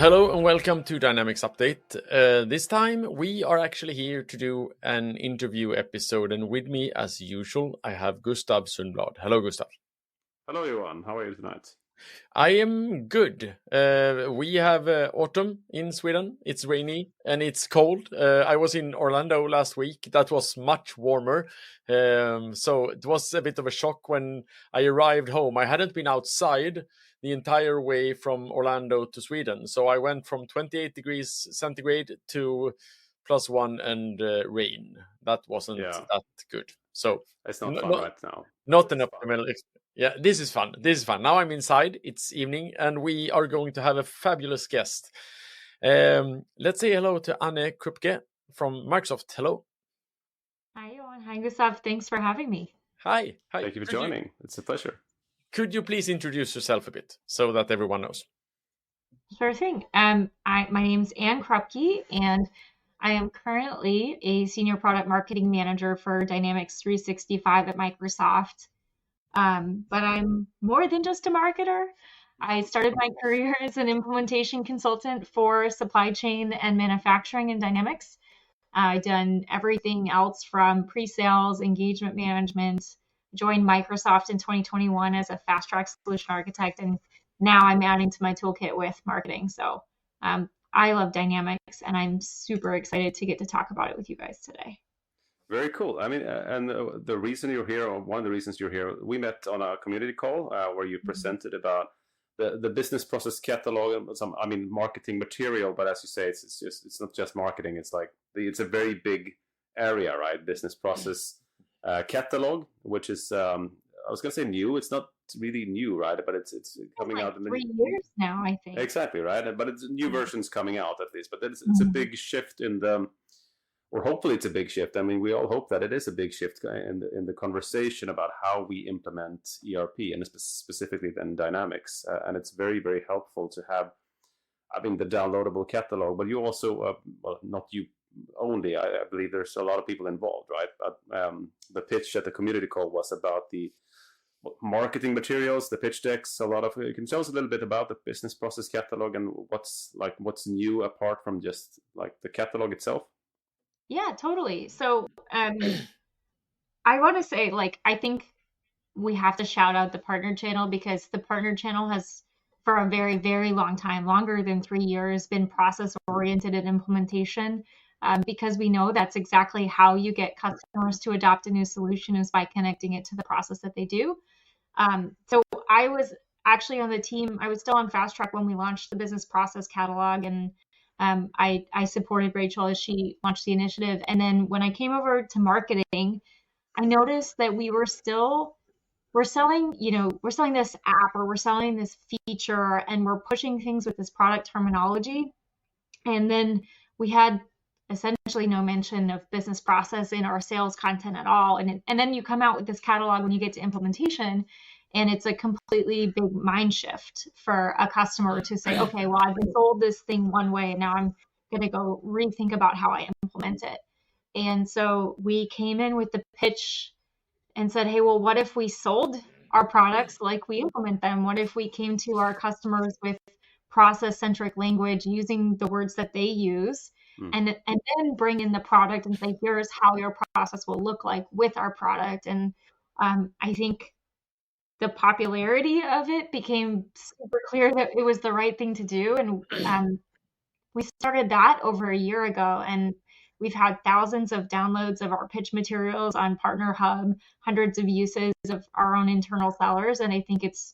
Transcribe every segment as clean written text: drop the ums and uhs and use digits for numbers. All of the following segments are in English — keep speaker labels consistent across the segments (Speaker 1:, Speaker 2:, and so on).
Speaker 1: Hello and welcome to Dynamics Update. This time we are actually here to do an interview episode, and with me, as usual, I have Gustav Sundblad. Hello, Gustav.
Speaker 2: Hello, Johan. How are you tonight?
Speaker 1: I am good. We have autumn in Sweden. It's rainy and it's cold. I was in Orlando last week. That was much warmer. So it was a bit of a shock when I arrived home. I hadn't been outside the entire way from Orlando to Sweden. So I went from 28 degrees centigrade to +1 and rain. That wasn't that good. So
Speaker 2: it's not fun right now.
Speaker 1: Not an optimal experience. Yeah, this is fun. Now I'm inside. It's evening, and we are going to have a fabulous guest. Let's say hello to Anne Krupke from Microsoft. Hello.
Speaker 3: Hi, Johan. Hi, Gustav. Thanks for having me.
Speaker 1: Hi.
Speaker 2: Thank you for joining. It's a pleasure.
Speaker 1: Could you please introduce yourself a bit so that everyone knows?
Speaker 3: Sure thing. My name's Anne Krupke, and I am currently a senior product marketing manager for Dynamics 365 at Microsoft. But I'm more than just a marketer. I started my career as an implementation consultant for supply chain and manufacturing in Dynamics. I've done everything else from pre-sales, engagement management, joined Microsoft in 2021 as a FastTrack solution architect, and now I'm adding to my toolkit with marketing. So I love Dynamics, and I'm super excited to get to talk about it with you guys today.
Speaker 2: Very cool. I mean, and the reason you're here, or one of the reasons you're here, we met on a community call where you presented about the business process catalog and some, marketing material. But as you say, it's not just marketing. It's like it's a very big area, right? Business process catalog, which is I was gonna say new. It's not really new, right? But it's coming out in
Speaker 3: 3 years now, I think.
Speaker 2: Exactly, right. But it's new versions coming out at least. But it's a big shift in the. Or hopefully it's a big shift. I mean, we all hope that it is a big shift in the conversation about how we implement ERP and specifically then Dynamics. And it's very, very helpful to have, the downloadable catalog. But you also, well, not you only. I believe there's a lot of people involved, right? But the pitch at the community call was about the marketing materials, the pitch decks. You can tell us a little bit about the business process catalog and what's new apart from just like the catalog itself.
Speaker 3: Yeah, totally. So I want to say, I think we have to shout out the partner channel, because the partner channel has, for a very, very long time, longer than 3 years, been process-oriented in implementation, because we know that's exactly how you get customers to adopt a new solution, is by connecting it to the process that they do. So I was actually on the team. I was still on FastTrack when we launched the business process catalog, and I supported Rachel as she launched the initiative. And then when I came over to marketing, I noticed that we're selling this app, or we're selling this feature, and we're pushing things with this product terminology. And then we had essentially no mention of business process in our sales content at all. And then you come out with this catalog when you get to implementation, and it's a completely big mind shift for a customer to say, okay, well, I've been sold this thing one way, and now I'm going to go rethink about how I implement it. And so we came in with the pitch and said, hey, well, what if we sold our products like we implement them? What if we came to our customers with process-centric language, using the words that they use, and then bring in the product and say, here's how your process will look like with our product? And I think the popularity of it became super clear that it was the right thing to do. And we started that over a year ago, and we've had thousands of downloads of our pitch materials on Partner Hub, hundreds of uses of our own internal sellers. And I think it's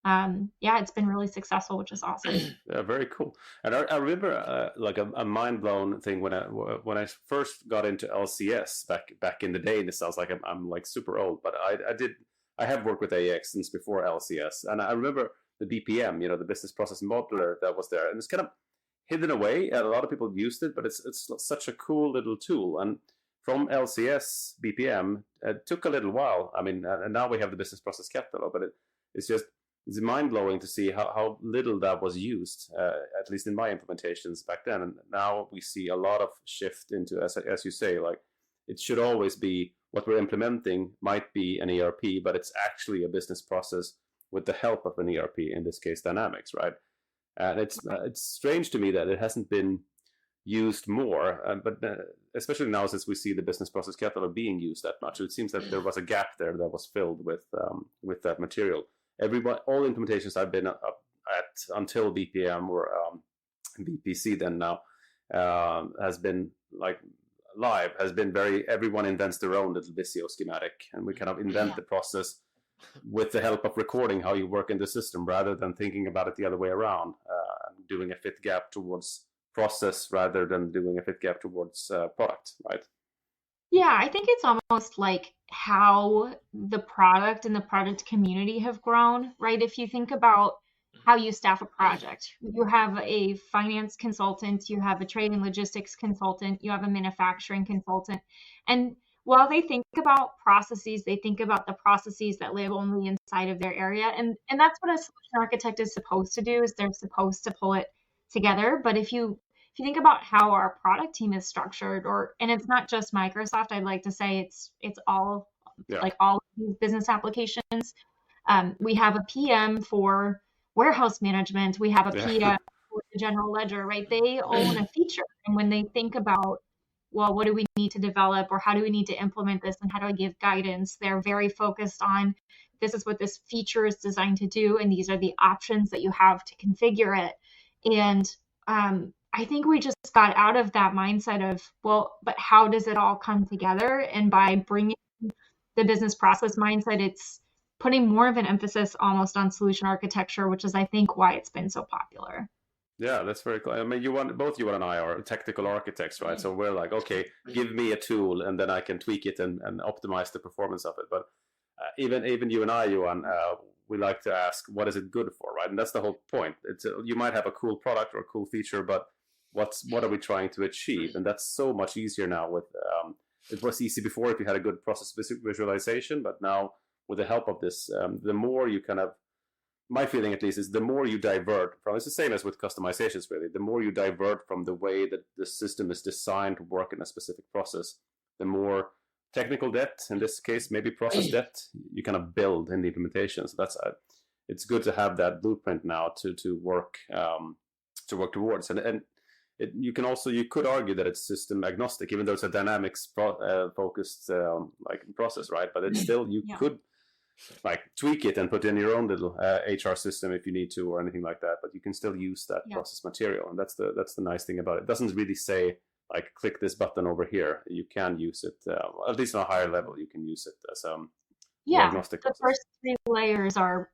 Speaker 3: been really successful, which is awesome.
Speaker 2: Yeah, very cool. And I remember a mind blown thing when I first got into LCS back in the day. And it sounds like I'm like super old, but I have worked with AX since before LCS, and I remember the BPM, the business process modeler that was there, and it's kind of hidden away. A lot of people used it, but it's such a cool little tool. And from LCS BPM, it took a little while. And now we have the business process catalog, but it's mind blowing to see how little that was used, at least in my implementations back then. And now we see a lot of shift into, as you say, like it should always be. What we're implementing might be an ERP, but it's actually a business process with the help of an ERP, in this case Dynamics, right? And it's strange to me that it hasn't been used more, but especially now since we see the business process catalog being used that much, it seems that there was a gap there that was filled with that material. All implementations I've been up at until BPM or BPC then now has been like live, has been everyone invents their own little Visio schematic, and we kind of invent the process with the help of recording how you work in the system rather than thinking about it the other way around, doing a fit gap towards process rather than doing a fit gap towards product, right?
Speaker 3: Yeah, I think it's almost like how the product and the product community have grown, right? If you think about how you staff a project, you have a finance consultant, you have a trade and logistics consultant, you have a manufacturing consultant. And while they think about processes, they think about the processes that live only inside of their area. And that's what a solution architect is supposed to do, is they're supposed to pull it together. But if you think about how our product team is structured, and it's not just Microsoft, I'd like to say it's all like all of these business applications. We have a PM for warehouse management. We have a PM for the general ledger, right? They own a feature. And when they think about, well, what do we need to develop, or how do we need to implement this, and how do I give guidance? They're very focused on, this is what this feature is designed to do, and these are the options that you have to configure it. And I think we just got out of that mindset of, well, but how does it all come together? And by bringing the business process mindset, it's putting more of an emphasis almost on solution architecture, which is, I think, why it's been so popular.
Speaker 2: Yeah, that's very cool. I mean, both you and I are technical architects, right? So we're like, okay, give me a tool, and then I can tweak it and optimize the performance of it. But even you and I, Johan, we like to ask, what is it good for, right? And that's the whole point. You might have a cool product or a cool feature, but what are we trying to achieve? And that's so much easier now. With it was easy before if you had a good process visualization, but now with the help of this, the more you kind of, my feeling at least is, the more you divert from, it's the same as with customizations really, the more you divert from the way that the system is designed to work in a specific process, the more technical debt, in this case maybe process debt, you kind of build in the implementation. So that's it's good to have that blueprint now to work towards. And you could argue that it's system agnostic, even though it's a dynamics focused like process, right? But it's still, you could like tweak it and put in your own little HR system if you need to, or anything like that. But you can still use that process material, and that's the nice thing about it. It doesn't really say like click this button over here. You can use it at least on a higher level. You can use it as agnostic
Speaker 3: the
Speaker 2: process.
Speaker 3: first three layers are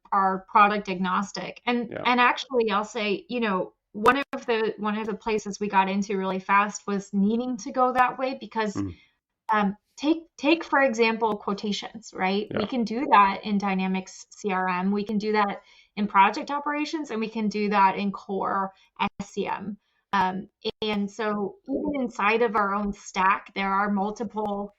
Speaker 3: product agnostic, and actually I'll say, one of the places we got into really fast was needing to go that way, because take for example quotations, right? We can do that in Dynamics CRM, we can do that in project operations, and we can do that in core SCM. And so even inside of our own stack, there are multiple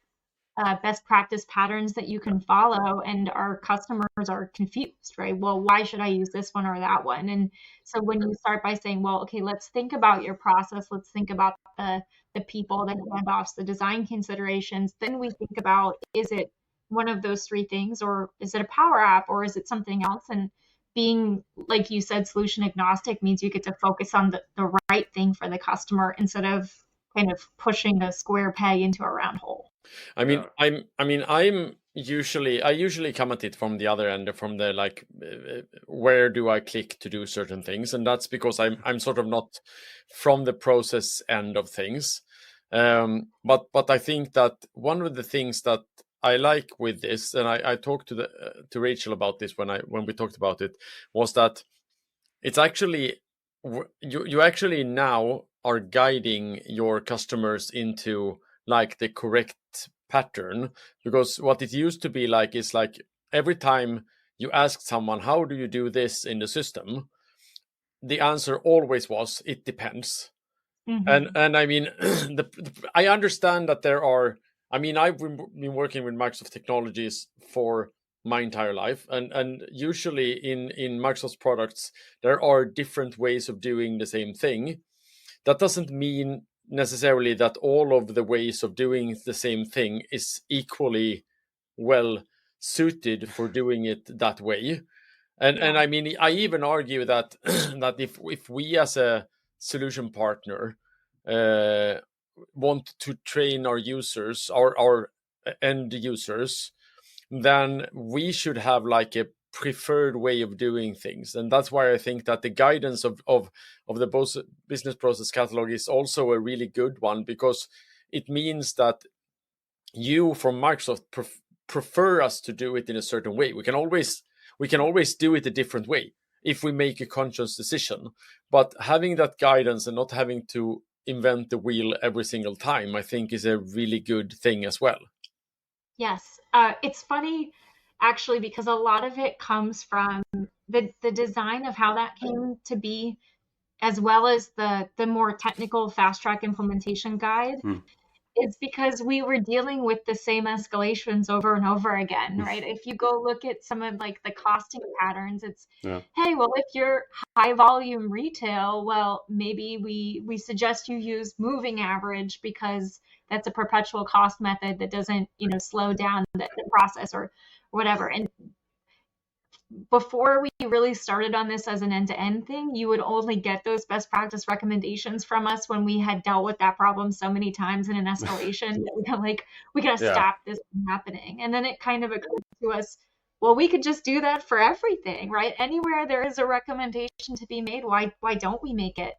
Speaker 3: best practice patterns that you can follow, and our customers are confused, right? Well, why should I use this one or that one? And so when you start by saying, well, okay, let's think about your process, let's think about the people, the handoffs, the design considerations, then we think about, is it one of those three things, or is it a power app, or is it something else? And being, like you said, solution agnostic means you get to focus on the right thing for the customer, instead of kind of pushing a square peg into a round hole.
Speaker 1: I usually come at it from the other end, from the like, where do I click to do certain things, and that's because I'm sort of not from the process end of things. But I think that one of the things that I like with this, and I talked to Rachel about this when we talked about it, was that it's actually you actually now are guiding your customers into like the correct pattern, because what it used to be like is like every time you ask someone, how do you do this in the system, the answer always was, it depends. And I mean, I understand that there are, I mean, I've been working with Microsoft technologies for my entire life, and usually in Microsoft products there are different ways of doing the same thing. That doesn't mean necessarily that all of the ways of doing the same thing is equally well suited for doing it that way. And I mean, I even argue that that if we as a solution partner want to train our users, our end users, then we should have like a preferred way of doing things. And that's why I think that the guidance of the business process catalog is also a really good one, because it means that you from Microsoft prefer us to do it in a certain way. We can always do it a different way if we make a conscious decision. But having that guidance and not having to invent the wheel every single time, I think is a really good thing as well.
Speaker 3: Yes. It's funny actually, because a lot of it comes from the design of how that came to be, as well as the more technical FastTrack implementation guide. It's because we were dealing with the same escalations over and over again, right? If you go look at some of like the costing patterns, it's, hey, well, if you're high volume retail, well, maybe we suggest you use moving average, because that's a perpetual cost method that doesn't, slow down the process or whatever. And before we really started on this as an end-to-end thing, you would only get those best practice recommendations from us when we had dealt with that problem so many times in an escalation that we got like, we got to stop this from happening. And then it kind of occurred to us, well, we could just do that for everything, right? Anywhere there is a recommendation to be made, why don't we make it?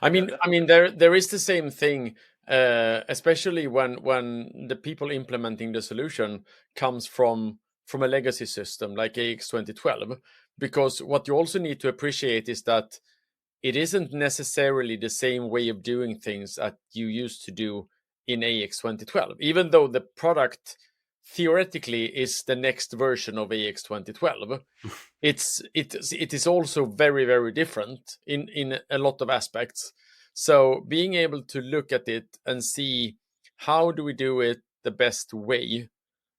Speaker 1: I mean, there is the same thing, especially when the people implementing the solution comes from a legacy system like AX 2012, because what you also need to appreciate is that it isn't necessarily the same way of doing things that you used to do in AX 2012, even though the product theoretically is the next version of AX 2012. It is also very, very different in a lot of aspects. So being able to look at it and see how do we do it the best way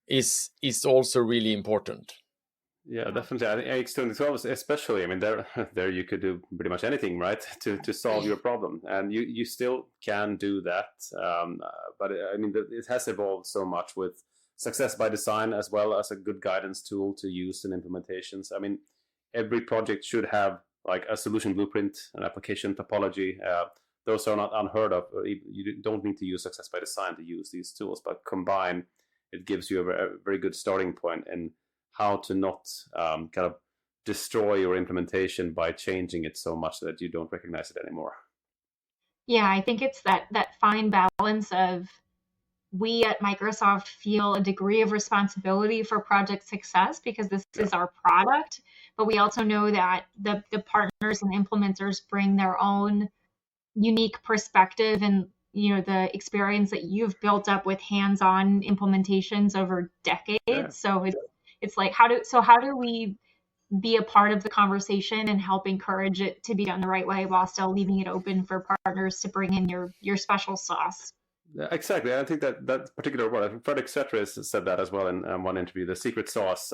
Speaker 1: is also really important.
Speaker 2: Yeah, definitely. I think AX 2012 especially, I mean, there you could do pretty much anything, right, to solve your problem, and you still can do that. But I mean, it has evolved so much with success by design, as well as a good guidance tool to use in implementations. I mean, every project should have like a solution blueprint, an application topology. Those are not unheard of. You don't need to use success by design to use these tools, but combined, it gives you a very good starting point in how to not kind of destroy your implementation by changing it so much that you don't recognize it anymore.
Speaker 3: Yeah, I think it's that fine balance of, we at Microsoft feel a degree of responsibility for project success because this is our product, but we also know that the partners and implementers bring their own unique perspective and the experience that you've built up with hands-on implementations over decades. So it's like, how do we be a part of the conversation and help encourage it to be done the right way while still leaving it open for partners to bring in your special sauce?
Speaker 2: Exactly. I think that particular word, Frederick Setris said that as well in one interview, the secret sauce,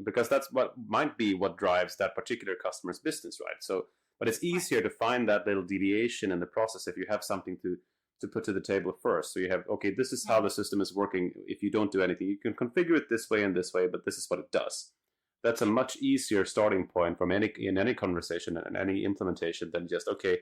Speaker 2: because that's what might be what drives that particular customer's business, right? So, but it's easier to find that little deviation in the process if you have something to put to the table first. So you have, okay, this is how the system is working. If you don't do anything, you can configure it this way and this way, but this is what it does. That's a much easier starting point in any conversation and any implementation than just, okay,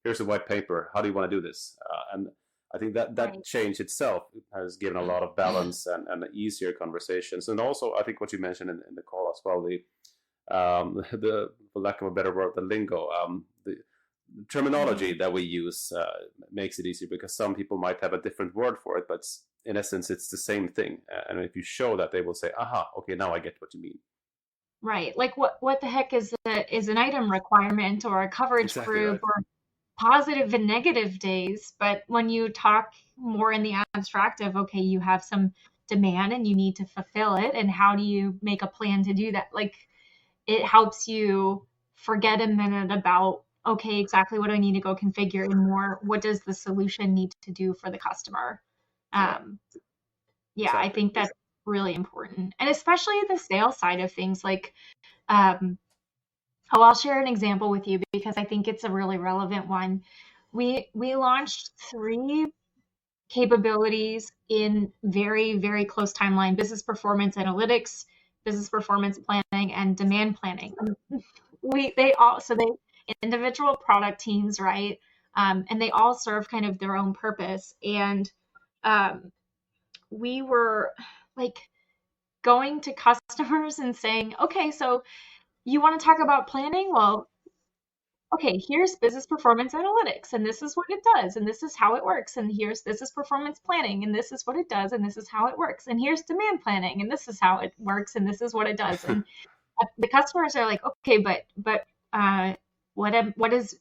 Speaker 2: here's a white paper. How do you want to do this? And I think that change itself has given a lot of balance and easier conversations. And also, I think what you mentioned in the call as well, the for lack of a better word, the lingo, the terminology that we use makes it easier, because some people might have a different word for it, but in essence, it's the same thing. And if you show that, they will say, aha, okay, now I get what you mean.
Speaker 3: Right. Like what the heck is an item requirement or a coverage group or positive and negative days? But when you talk more in the abstract of, okay, you have some demand and you need to fulfill it, and how do you make a plan to do that? Like, it helps you forget a minute about, okay, exactly what I need to go configure, and more, what does the solution need to do for the customer? Exactly. I think that's really important. And especially the sales side of things, like, I'll share an example with you because I think it's a really relevant one. We launched 3 capabilities in very, very close timeline: business performance analytics, business performance planning, and demand planning. They individual product teams, right? And they all serve kind of their own purpose. And we were like going to customers and saying, okay, so you want to talk about planning? Well, okay, here's business performance analytics, and this is what it does, and this is how it works, and here's business performance planning, and this is what it does, and this is how it works, and here's demand planning, and this is how it works, and this is what it does. And the customers are like, okay, but what does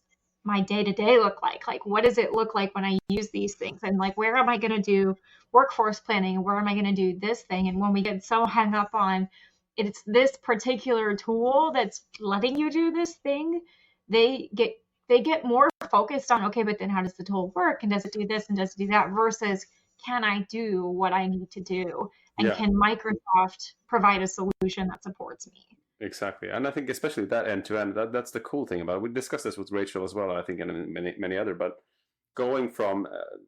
Speaker 3: my day-to-day look like? Like, what does it look like when I use these things? And like, where am I going to do workforce planning? And where am I going to do this thing? And when we get so hung up on it's this particular tool that's letting you do this thing, they get more focused on, okay, but then how does the tool work? And does it do this? And does it do that? Versus, can I do what I need to do? And can Microsoft provide a solution that supports me?
Speaker 2: Exactly. And I think especially that end-to-end, that's the cool thing about it. We discussed this with Rachel as well, I think, and many other, but going from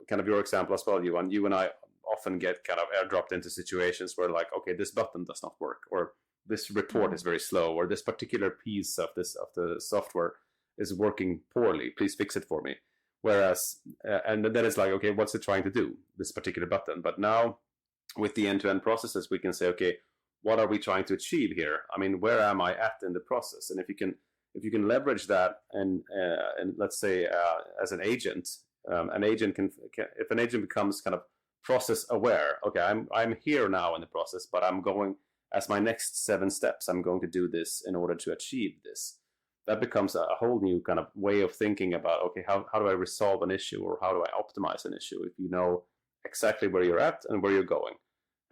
Speaker 2: kind of your example as well, Johan, you and I often get kind of airdropped into situations where like, okay, this button does not work, or this report is very slow, or this particular piece of the software is working poorly. Please fix it for me. Whereas, and then it's like, okay, what's it trying to do, this particular button? But now with the end-to-end processes, we can say, okay, what are we trying to achieve here? I mean, where am I at in the process? And if you can leverage that, and let's say as an agent can, if an agent becomes kind of process aware, okay, I'm here now in the process, but I'm going as my next 7 steps, I'm going to do this in order to achieve this. That becomes a whole new kind of way of thinking about, okay, how do I resolve an issue, or how do I optimize an issue if you know exactly where you're at and where you're going.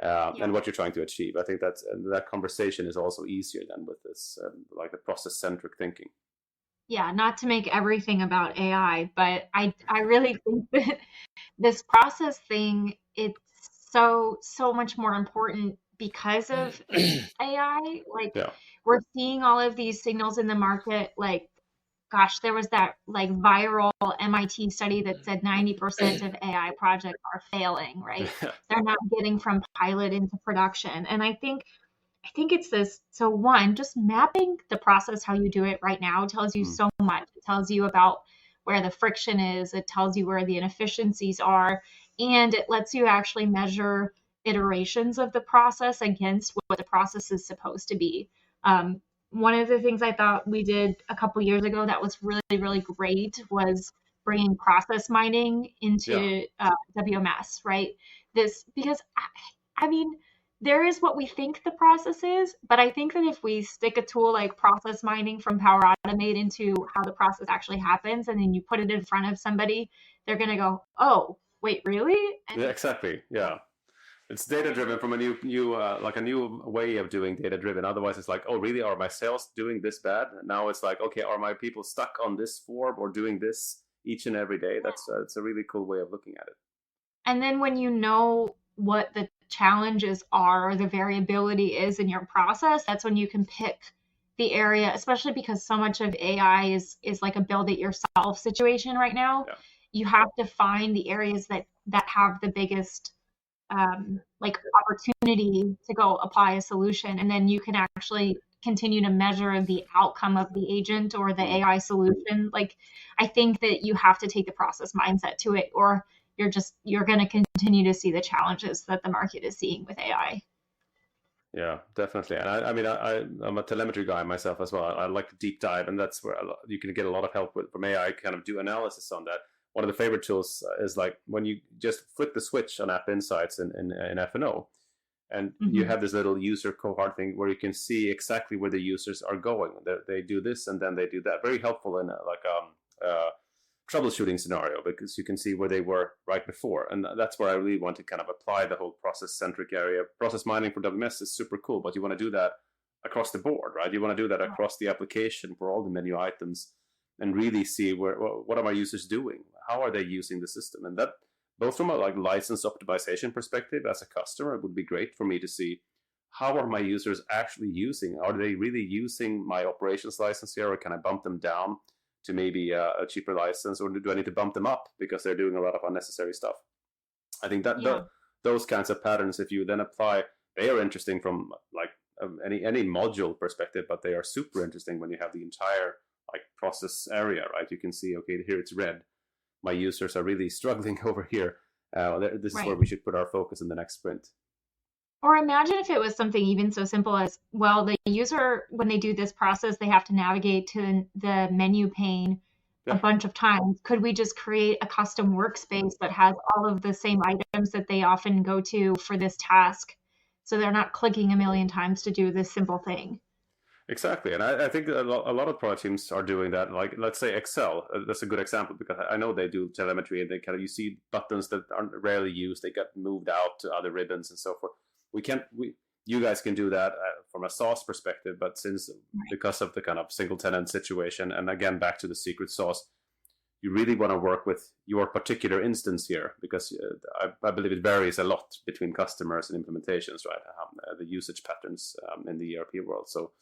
Speaker 2: And what you're trying to achieve. I think that conversation is also easier than with this like the process-centric thinking.
Speaker 3: Yeah, not to make everything about AI, but I really think that this process thing, it's so much more important because of AI. Like, we're seeing all of these signals in the market. Like, gosh, there was that like viral MIT study that said 90% of AI projects are failing, right? They're not getting from pilot into production. And I think it's this. So one, just mapping the process, how you do it right now, tells you so much. It tells you about where the friction is. It tells you where the inefficiencies are. And it lets you actually measure iterations of the process against what the process is supposed to be. One of the things I thought we did a couple years ago that was really, really great was bringing process mining into WMS, right? Because I mean, there is what we think the process is, but I think that if we stick a tool like process mining from Power Automate into how the process actually happens, and then you put it in front of somebody, they're going to go, oh, wait, really? And
Speaker 2: exactly. Yeah. It's data-driven from a new way of doing data-driven. Otherwise, it's like, oh, really? Are my sales doing this bad? Now it's like, okay, are my people stuck on this form or doing this each and every day? That's it's a really cool way of looking at it.
Speaker 3: And then when you know what the challenges are, or the variability is in your process, that's when you can pick the area, especially because so much of AI is like a build it yourself situation right now. Yeah. You have to find the areas that have the biggest like opportunity to go apply a solution, and then you can actually continue to measure the outcome of the agent or the AI solution. Like, I think that you have to take the process mindset to it, or you're going to continue to see the challenges that the market is seeing with AI.
Speaker 2: Yeah, definitely. And I mean, I'm a telemetry guy myself as well. I like to deep dive, and that's where you can get a lot of help from AI, kind of do analysis on that. One of the favorite tools is like when you just flick the switch on App Insights in F&O, and you have this little user cohort thing where you can see exactly where the users are going. They do this and then they do that. Very helpful in a troubleshooting scenario, because you can see where they were right before. And that's where I really want to kind of apply the whole process-centric area. Process mining for WMS is super cool, but you want to do that across the board, right? You want to do that across the application for all the menu items, and really see what are my users doing? How are they using the system? And that, both from a like license optimization perspective as a customer, it would be great for me to see how are my users actually using? Are they really using my operations license here, or can I bump them down to maybe a cheaper license, or do I need to bump them up because they're doing a lot of unnecessary stuff? I think that those kinds of patterns, if you then apply, they are interesting from like any module perspective, but they are super interesting when you have the entire like process area, right? You can see, okay, here it's red. My users are really struggling over here. This is where
Speaker 3: Right.
Speaker 2: we should put our focus in the next sprint.
Speaker 3: Or imagine if it was something even so simple as, well, the user, when they do this process, they have to navigate to the menu pane a
Speaker 2: Yeah.
Speaker 3: bunch of times. Could we just create a custom workspace that has all of the same items that they often go to for this task, so they're not clicking a million times to do this simple thing?
Speaker 2: Exactly, and I think a lot of product teams are doing that. Like, let's say Excel, that's a good example because I know they do telemetry, and they kind of, you see buttons that aren't rarely used, they get moved out to other ribbons and so forth. You guys can do that from a sauce perspective, but because of the kind of single tenant situation, and again back to the secret sauce, you really want to work with your particular instance here, because I believe it varies a lot between customers and implementations, right? The usage patterns in the ERP world. So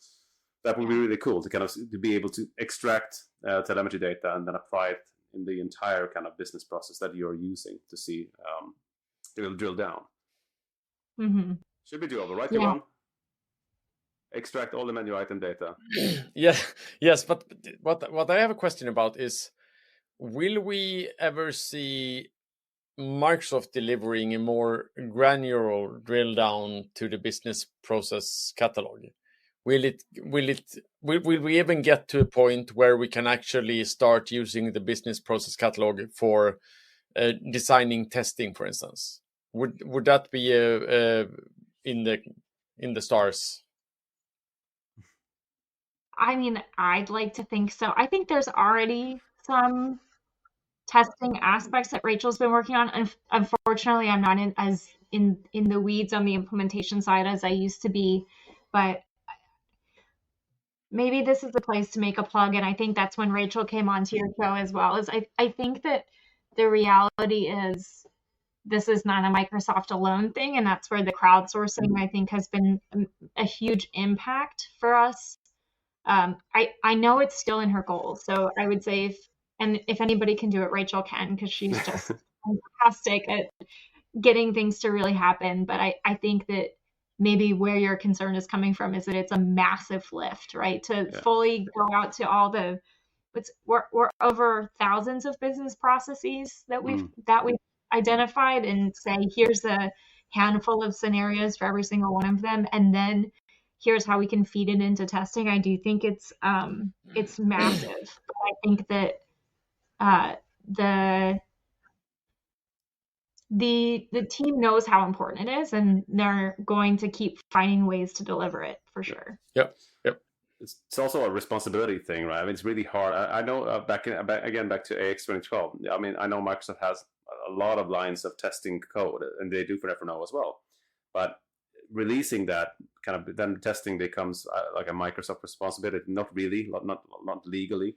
Speaker 2: that would be really cool to be able to extract telemetry data and then apply it in the entire kind of business process that you're using to see, it'll drill down.
Speaker 3: Mm-hmm.
Speaker 2: Should be doable, right,
Speaker 3: Yeah.
Speaker 2: Johan? Extract all the menu item data.
Speaker 1: Yes, but what I have a question about is, will we ever see Microsoft delivering a more granular drill down to the business process catalog? Will we even get to a point where we can actually start using the business process catalog for designing testing, for instance? Would that be in the stars?
Speaker 3: I mean, I'd like to think so. I think there's already some testing aspects that Rachel's been working on. And unfortunately, I'm not in the weeds on the implementation side as I used to be, but maybe this is the place to make a plug. And I think that's when Rachel came onto your show as well. I think that the reality is this is not a Microsoft alone thing, and that's where the crowdsourcing, I think, has been a huge impact for us. I know it's still in her goals, so I would say if anybody can do it, Rachel can, because she's just fantastic at getting things to really happen. But I think that maybe where your concern is coming from is that it's a massive lift, right? To fully go out to all the, we're over thousands of business processes that we've identified, and say, here's a handful of scenarios for every single one of them, and then here's how we can feed it into testing. I do think it's massive. But I think that the team knows how important it is, and they're going to keep finding ways to deliver it for sure.
Speaker 1: Yep.
Speaker 2: It's also a responsibility thing, right? I mean, it's really hard. I know back to AX 2012. I mean, I know Microsoft has a lot of lines of testing code, and they do for F&O as well. But releasing that kind of, then testing becomes like a Microsoft responsibility. Not really, not legally,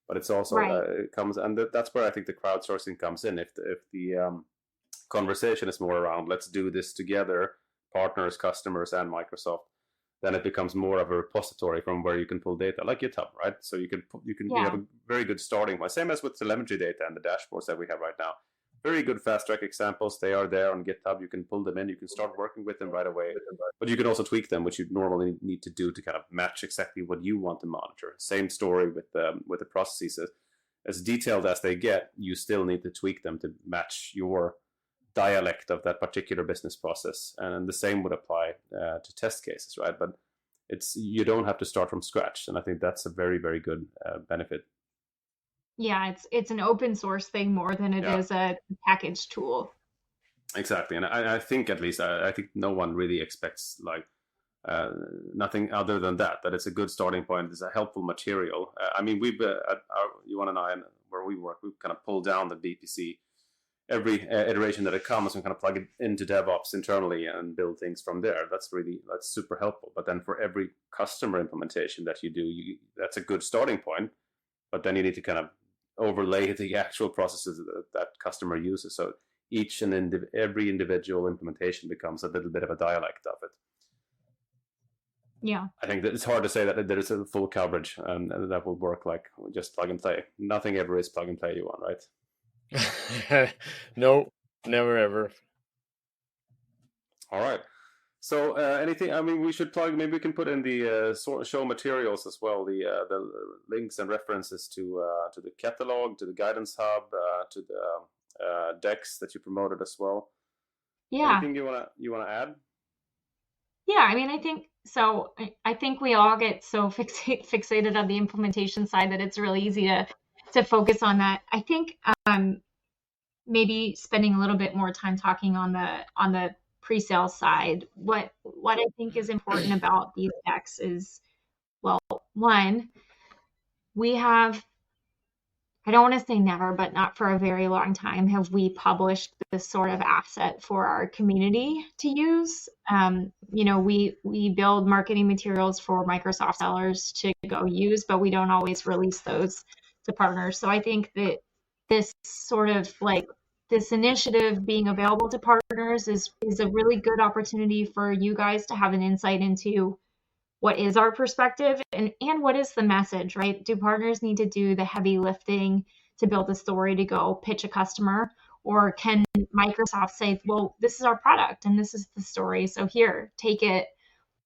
Speaker 2: but it's also it comes, and that's where I think the crowdsourcing comes in. If the conversation is more around, let's do this together, partners, customers, and Microsoft, then it becomes more of a repository from where you can pull data, like GitHub, right? So you have a very good starting point. Same as with telemetry data and the dashboards that we have right now. Very good FastTrack examples. They are there on GitHub. You can pull them in. You can start working with them right away. But you can also tweak them, which you normally need to do to kind of match exactly what you want to monitor. Same story with the processes. As detailed as they get, you still need to tweak them to match your dialect of that particular business process, and the same would apply to test cases, right? But you don't have to start from scratch, and I think that's a very, very good benefit.
Speaker 3: Yeah, it's an open source thing more than it is a packaged tool.
Speaker 2: Exactly, and I think, at least I think no one really expects like nothing other than that it's a good starting point. It's a helpful material. I mean, we've Johan and I, where we work, we've kind of pulled down the BPC every iteration that it comes, and kind of plug it into DevOps internally and build things from there. That's super helpful. But then for every customer implementation that you do, that's a good starting point. But then you need to kind of overlay the actual processes that customer uses. So every individual implementation becomes a little bit of a dialect of it.
Speaker 3: Yeah.
Speaker 2: I think that it's hard to say that there is a full coverage and that will work like just plug and play. Nothing ever is plug and play, Johan, right?
Speaker 1: No, never ever.
Speaker 2: All right. So anything? I mean, we should plug. Maybe we can put in the show materials as well. The links and references to the catalog, to the guidance hub, to the decks that you promoted as well.
Speaker 3: Yeah.
Speaker 2: Anything you wanna add?
Speaker 3: Yeah, I mean, I think so. I think we all get so fixated on the implementation side that it's really easy to focus on that. I think maybe spending a little bit more time talking on the pre-sale side. What I think is important about these decks is, well, one, we have, I don't want to say never, but not for a very long time have we published this sort of asset for our community to use. We build marketing materials for Microsoft sellers to go use, but we don't always release those to partners. So I think that this sort of like this initiative being available to partners is a really good opportunity for you guys to have an insight into what is our perspective and what is the message, right? Do partners need to do the heavy lifting to build a story to go pitch a customer? Or can Microsoft say, well, this is our product and this is the story. So here, take it.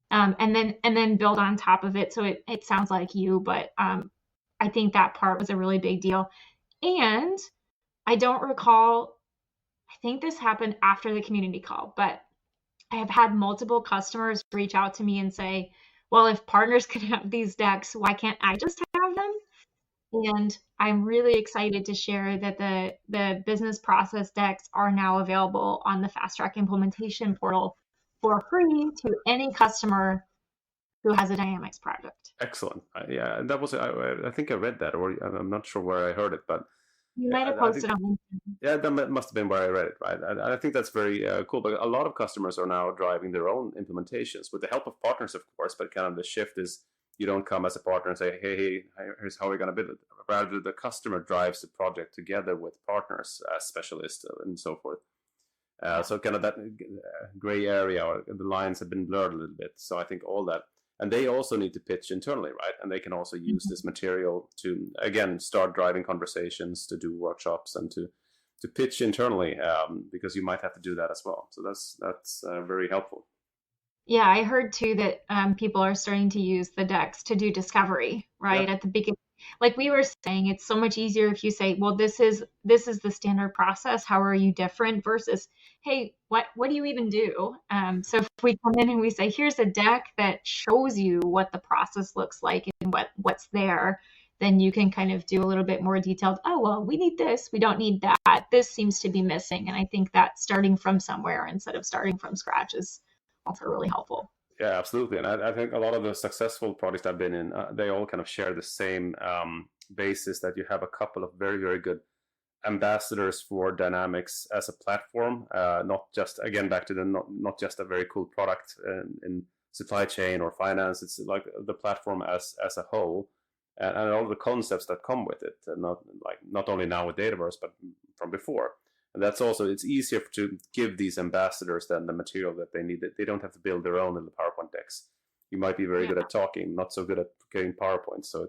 Speaker 3: And then build on top of it. So it sounds like you, but I think that part was a really big deal. And I don't recall, I think this happened after the community call, but I have had multiple customers reach out to me and say, well, if partners can have these decks, why can't I just have them? And I'm really excited to share that the business process decks are now available on the FastTrack implementation portal for free to any customer who has a Dynamics project.
Speaker 2: Excellent. Yeah, that was. I think I read that, or I'm not sure where I heard it, but
Speaker 3: You might have posted on LinkedIn.
Speaker 2: yeah, that must have been where I read it, right? I think that's very cool. But a lot of customers are now driving their own implementations with the help of partners, of course. But kind of the shift is you don't come as a partner and say, hey, here's how we're going to build it. Rather, the customer drives the project together with partners, specialists, and so forth. So kind of that gray area, or the lines have been blurred a little bit. So I think all that. And they also need to pitch internally, right? And they can also use this material to, again, start driving conversations, to do workshops, and to pitch internally, because you might have to do that as well. So that's very helpful.
Speaker 3: Yeah, I heard too that people are starting to use the decks to do discovery, right? At the beginning, like we were saying, it's so much easier if you say, well, this is the standard process. How are you different? Versus, hey, what do you even do? So if we come in and we say, here's a deck that shows you what the process looks like and what's there, then you can kind of do a little bit more detailed. Oh, well, we need this. We don't need that. This seems to be missing. And I think that starting from somewhere instead of starting from scratch is also really helpful.
Speaker 2: Yeah, absolutely. And I think a lot of the successful projects I've been in, they all kind of share the same basis, that you have a couple of very, very good ambassadors for Dynamics as a platform, not just, again, back to the not just a very cool product in supply chain or finance. It's like the platform as a whole, and all the concepts that come with it, and not only now with Dataverse, but from before. And that's also, it's easier to give these ambassadors then the material that they need. They don't have to build their own little PowerPoint decks. You might be very good at talking, not so good at creating PowerPoint. So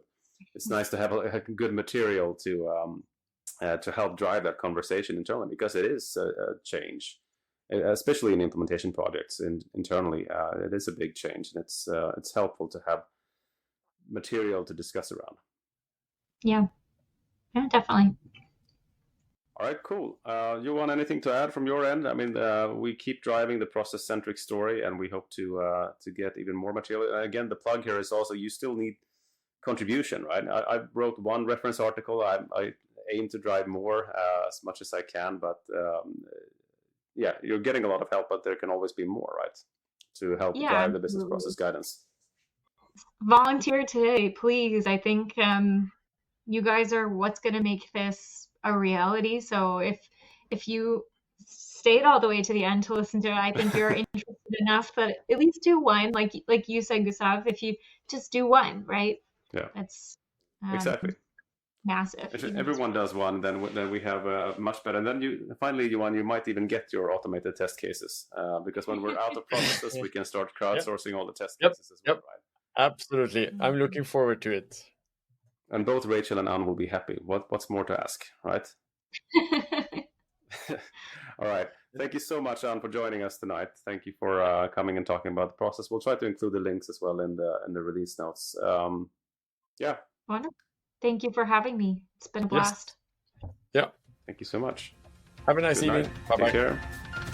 Speaker 2: it's nice to have a good material to help drive that conversation internally, because it is a change, especially in implementation projects internally. It is a big change, and it's helpful to have material to discuss around.
Speaker 3: Yeah, definitely.
Speaker 2: All right, cool. Johan, anything to add from your end? I mean, we keep driving the process-centric story, and we hope to get even more material. And again, the plug here is also, you still need contribution, right? I wrote one reference article. I aim to drive more as much as I can, but yeah, you're getting a lot of help, but there can always be more, right? To help drive the business process guidance.
Speaker 3: Volunteer today, please. I think you guys are what's going to make this a reality. So if you stayed all the way to the end to listen to it, I think you're interested enough that at least do one, like you said, Gustav. If you just do one, right?
Speaker 2: Yeah,
Speaker 3: that's
Speaker 2: exactly
Speaker 3: massive.
Speaker 2: If everyone does one, then we have a much better. And then Johan, you might even get your automated test cases, because when we're out of processes, we can start crowdsourcing all the test cases as well, right?
Speaker 1: Absolutely. I'm looking forward to it.
Speaker 2: And both Rachel and Anne will be happy. What's more to ask, right? All right. thank you so much, Anne, for joining us tonight. Thank you for coming and talking about the process. We'll try to include the links as well in the release notes. Yeah.
Speaker 3: Wonderful. Thank you for having me. It's been a
Speaker 1: Yes.
Speaker 3: blast.
Speaker 1: Yeah.
Speaker 2: Thank you so much.
Speaker 1: Have a nice
Speaker 2: Good
Speaker 1: evening.
Speaker 2: night.
Speaker 1: Bye bye.
Speaker 2: Take care.